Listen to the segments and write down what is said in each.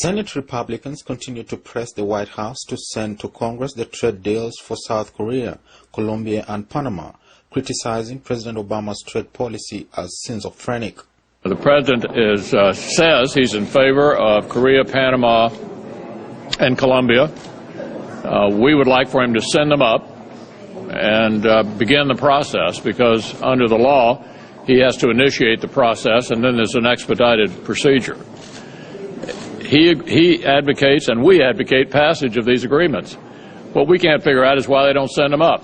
Senate Republicans continue to press the White House to send to Congress the trade deals for South Korea, Colombia, and Panama, criticizing President Obama's trade policy as schizophrenic. The President says he's in favor of Korea, Panama, and Colombia. We would like for him to send them up and begin the process, because under the law, he has to initiate the process, and then there's an expedited procedure. He advocates, and we advocate, passage of these agreements. What we can't figure out is why they don't send them up.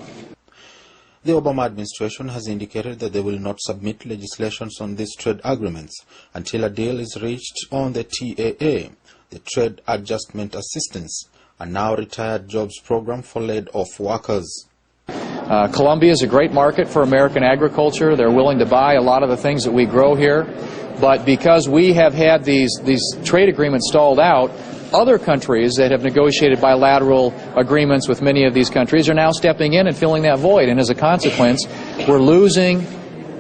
The Obama administration has indicated that they will not submit legislations on these trade agreements until a deal is reached on the TAA, the Trade Adjustment Assistance, a now retired jobs program for laid-off workers. Colombia is a great market for American agriculture. They're willing to buy a lot of the things that we grow here. But because we have had these trade agreements stalled out, other countries that have negotiated bilateral agreements with many of these countries are now stepping in and filling that void. And as a consequence, we're losing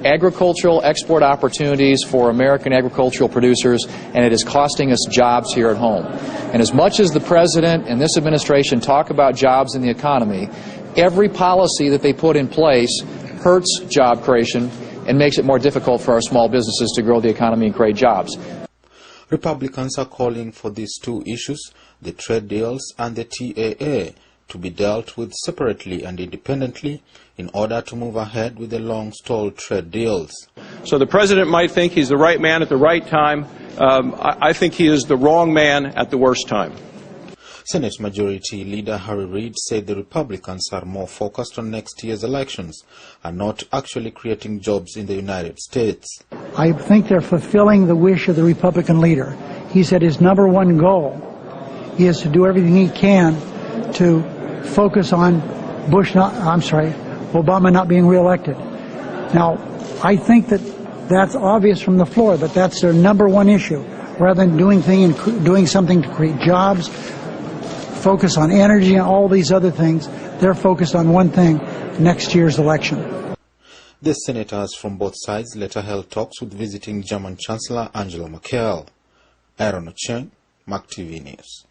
agricultural export opportunities for American agricultural producers, and it is costing us jobs here at home. And as much as the President and this administration talk about jobs in the economy, every policy that they put in place hurts job creation and makes it more difficult for our small businesses to grow the economy and create jobs. Republicans are calling for these two issues, the trade deals and the TAA, to be dealt with separately and independently in order to move ahead with the long-stalled trade deals. So the President might think he's the right man at the right time. I think he is the wrong man at the worst time. Senate Majority Leader Harry Reid said the Republicans are more focused on next year's elections and not actually creating jobs in the United States. I think they're fulfilling the wish of the Republican leader. He said his number one goal is to do everything he can to focus on Obama not being reelected. Now, I think that's obvious from the floor, but that's their number one issue. Rather than doing something to create jobs, focus on energy and all these other things, they're focused on one thing: next year's election. The senators from both sides later held talks with visiting German Chancellor Angela Merkel. Aaron Ocheng, MAC TV News.